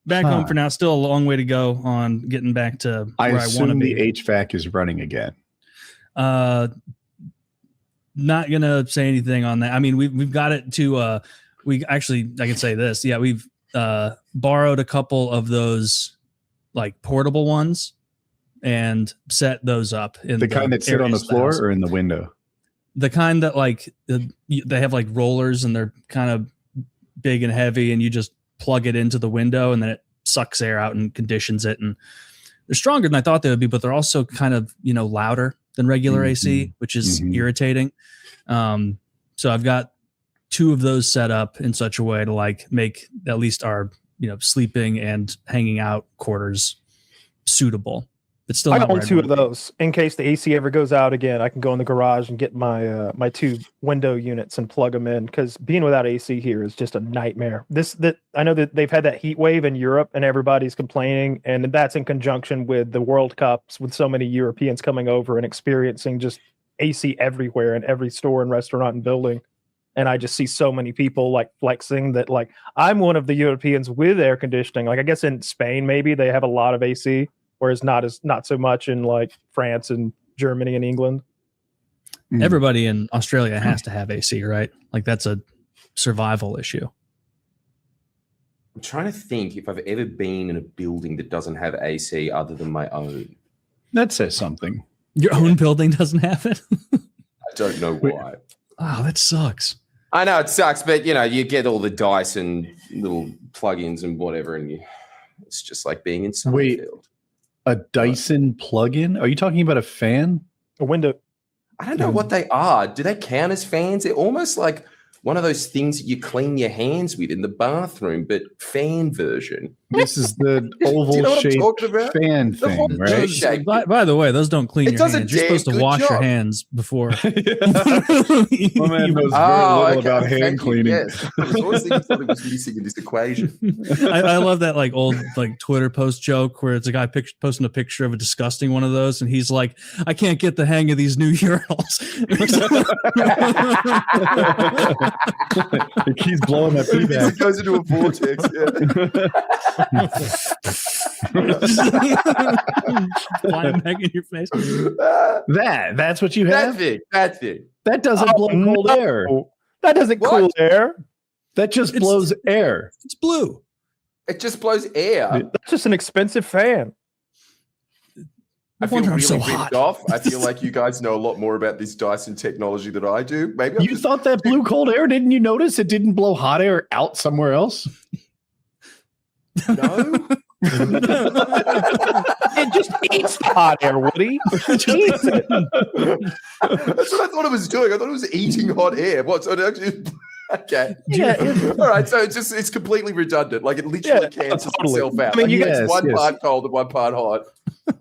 back home for now. Still a long way to go on getting back to where I want to be. I assume the HVAC is running again. Not gonna say anything on that. I mean, we've got it to. I can say this. Yeah, we've borrowed a couple of those like portable ones and set those up in the kind that sit on the floor or in the window. The kind that like they have like rollers and they're kind of big and heavy, and you just plug it into the window and then it sucks air out and conditions it. And they're stronger than I thought they would be, but they're also kind of louder than regular AC, which is irritating. So I've got 2 of those set up in such a way to like make at least our sleeping and hanging out quarters suitable. But still, I got 2 of those in case the AC ever goes out again. I can go in the garage and get my my 2 window units and plug them in, because being without AC here is just a nightmare. I know that they've had that heat wave in Europe and everybody's complaining, and that's in conjunction with the World Cups, with so many Europeans coming over and experiencing just AC everywhere in every store and restaurant and building. And I just see so many people like flexing that like I'm one of the Europeans with air conditioning. Like I guess in Spain maybe they have a lot of AC. Whereas not so much in like France and Germany and England. Everybody in Australia has to have AC, right? Like that's a survival issue. I'm trying to think if I've ever been in a building that doesn't have AC other than my own. That says something. Your own building doesn't have it? I don't know why. Oh, that sucks. I know it sucks, but you get all the Dyson little plugins and whatever, and it's just like being in Summerfield. A Dyson plug-in? Are you talking about a fan? A window? I don't know what they are. Do they count as fans? They're almost like one of those things that you clean your hands with in the bathroom, but fan version. This is the oval-shaped fan thing, right? By the way, those don't clean your hands. You're supposed to wash your hands before. My man knows very little about hand cleaning. Yes. I was always thinking something was missing in this equation. I love that like old like Twitter post joke where it's a guy posting a picture of a disgusting one of those, and he's like, "I can't get the hang of these new urinals." It keeps blowing that feedback. It goes into a vortex. Flying back in your face. That's what you have? That's it. That doesn't blow cold air. That doesn't cool air. That just blows air. It's blue. It just blows air. That's just an expensive fan. I feel really ripped off. I feel like you guys know a lot more about this Dyson technology than I do. Maybe you thought that blew cold air? Didn't you notice it didn't blow hot air out somewhere else? No. It just eats the hot air, Woody. It eats it. That's what I thought it was doing. I thought it was eating hot air. What? So it actually. Okay. Yeah. All right. So it's completely redundant. Like it literally cancels itself out. I mean, it's one part cold and one part hot.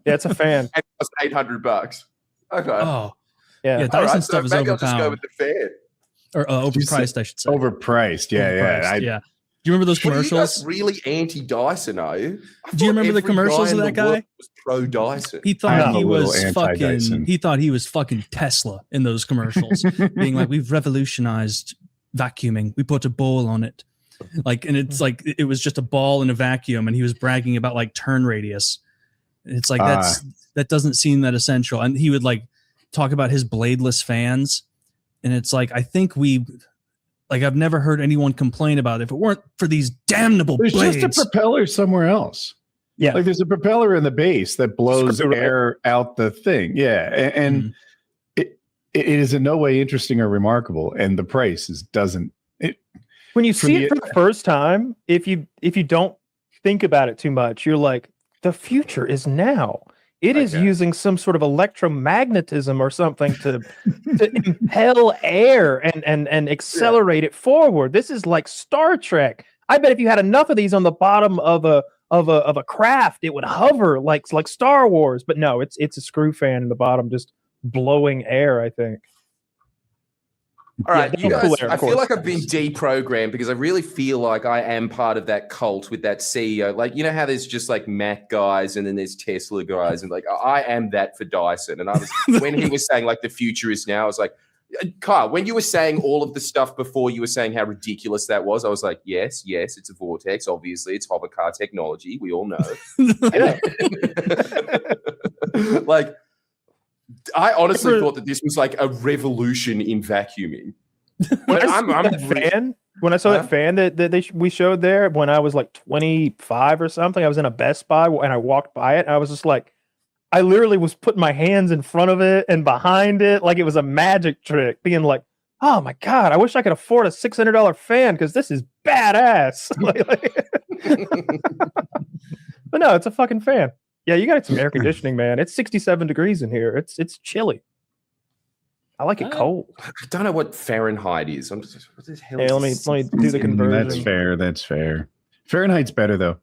Yeah, it's a fan. And it costs $800. Okay. Oh. Yeah. Dyson stuff is overpowered. I'll just go with the fan. Or overpriced, I should say. Overpriced. Yeah. Yeah. Do you remember those commercials? You guys really anti-Dyson, are you? Do you remember the commercials of that guy? Was pro-Dyson. He thought he was fucking. He thought he was fucking Tesla in those commercials, being like, "We've revolutionized vacuuming. We put a ball on it." Like, and it's like it was just a ball in a vacuum, and he was bragging about like turn radius. It's like that doesn't seem that essential. And he would like talk about his bladeless fans, and it's like I've never heard anyone complain about it if it weren't for these damnable blades. There's just a propeller somewhere else. Yeah. Like there's a propeller in the base that blows air out the thing. Yeah. And it is in no way interesting or remarkable. And the price doesn't. When you see it for the first time, if you don't think about it too much, you're like, the future is now. It is using some sort of electromagnetism or something to impel air and accelerate it forward. This is like Star Trek. I bet if you had enough of these on the bottom of a craft, it would hover like Star Wars. But no, it's a screw fan in the bottom, just blowing air, I think. All right, you guys, I feel like I've been deprogrammed because I really feel like I am part of that cult with that CEO. Like, you know how there's just like Mac guys and then there's Tesla guys, and like I am that for Dyson. And I was when he was saying like the future is now, I was like, Kyle, when you were saying all of the stuff before, you were saying how ridiculous that was. I was like, yes, it's a vortex. Obviously, it's hover car technology. We all know. Like, I honestly thought that this was like a revolution in vacuuming. But I'm a fan. When I saw that fan that we showed there, when I was like 25 or something, I was in a Best Buy and I walked by it. And I was just like, I literally was putting my hands in front of it and behind it like it was a magic trick, being like, oh my God, I wish I could afford a $600 fan because this is badass. But no, it's a fucking fan. Yeah, you got some air conditioning, man. It's 67 degrees in here. It's chilly. I like it cold. I don't know what Fahrenheit is. I'm just, what the hell? Hey, let me do the conversion. That's fair. Fahrenheit's better though.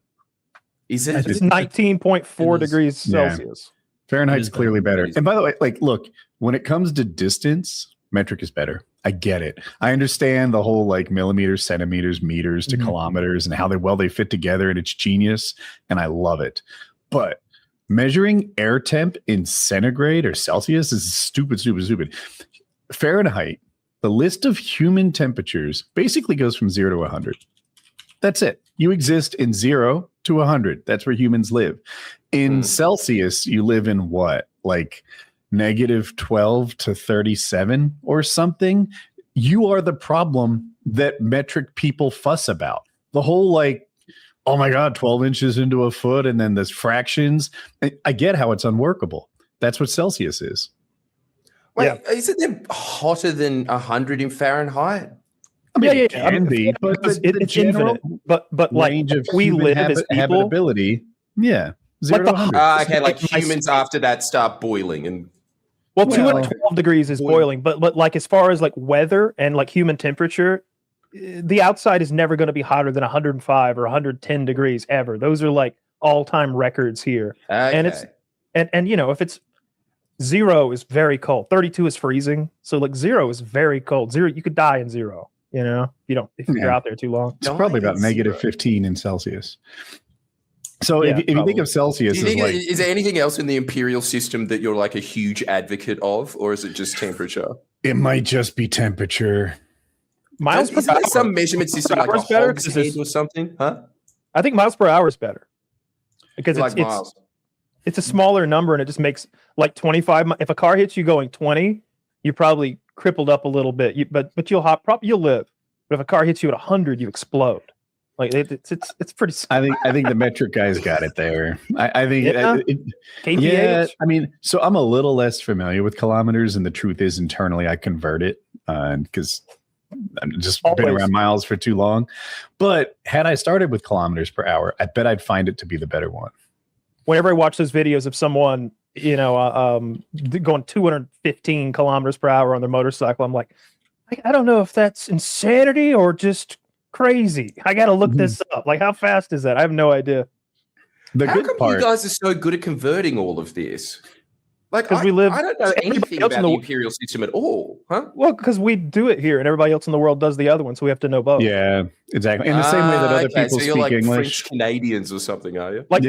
Is it? It's 19.4 degrees Celsius. Fahrenheit's clearly better. And by the way, like, look, when it comes to distance, metric is better. I get it. I understand the whole like millimeters, centimeters, meters to kilometers and how they fit together, and it's genius. And I love it. But measuring air temp in centigrade or Celsius is stupid. Fahrenheit, the list of human temperatures basically goes from 0 to 100. That's it. You exist in 0 to 100. That's where humans live. In Celsius, you live in what? Like -12 to 37 or something. You are the problem that metric people fuss about. The whole like, oh my God, 12 inches into a foot and then there's fractions. I get how it's unworkable. That's what Celsius is. Wait, isn't it hotter than 100 in Fahrenheit? I mean, it can be, but it's infinite. But like we live as people, habitability, 0 to 100. Okay, like humans after that start boiling and. Well, 212 degrees is boiling, but like as far as like weather and like human temperature, the outside is never going to be hotter than 105 or 110 degrees ever. Those are like all-time records here. Okay. And it's and you know, if it's 0 is very cold, 32 is freezing, so like 0 is very cold. 0, you could die in 0. You know, if you're out there too long. It's probably about -15 in Celsius. So if you think of Celsius, is there anything else in the imperial system that you're like a huge advocate of, or is it just temperature? It might just be temperature. Miles per hour. Some measurement system like a hog's head or something, huh? I think miles per hour is better because it's a smaller number and it just makes like 25. If a car hits you going 20, you're probably crippled up a little bit. But you'll live. But if a car hits you at 100, you explode. Like it's pretty. I think the metric guys got it there. I think KPH. Yeah. I mean, so I'm a little less familiar with kilometers, and the truth is, internally, I convert it because I've just been around miles for too long. But had I started with kilometers per hour, I bet I'd find it to be the better one. Whenever I watch those videos of someone, going 215 kilometers per hour on their motorcycle, I'm like, I don't know if that's insanity or just crazy. I got to look this up. Like, how fast is that? I have no idea. How come you guys are so good at converting all of this? Like, I don't know anything about the imperial system at all, huh? Well, because we do it here, and everybody else in the world does the other one, so we have to know both. Yeah, exactly. In the same way that other people so you're speak like English. French Canadians or something, are you? Like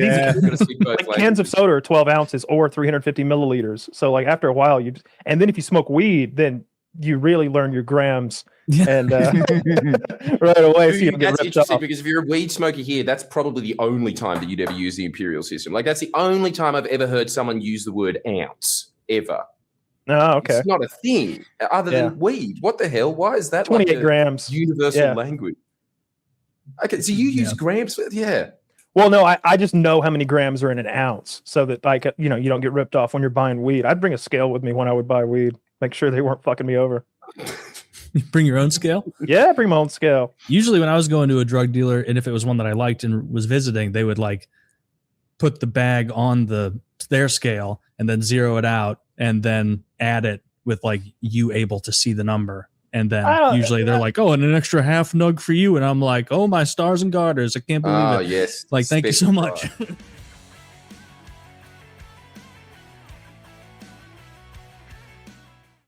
cans of soda are 12 ounces or 350 milliliters. So like after a while, and then if you smoke weed, then you really learn your grams. And right away, so that's interesting because if you're a weed smoker here, that's probably the only time that you'd ever use the imperial system. Like that's the only time I've ever heard someone use the word ounce ever. Oh, okay. It's not a thing other than weed. What the hell? Why is that 28 grams universal language? Okay, so you use grams? Well, no, I just know how many grams are in an ounce, so that like you don't get ripped off when you're buying weed. I'd bring a scale with me when I would buy weed, make sure they weren't fucking me over. Bring your own scale? Yeah, bring my own scale. Usually when I was going to a drug dealer, and if it was one that I liked and was visiting, they would like put the bag on their scale and then zero it out and then add it with like you able to see the number. And then usually they're like, oh, and an extra half nug for you. And I'm like, oh, my stars and garters. I can't believe it. Yes. Like, thank you so much.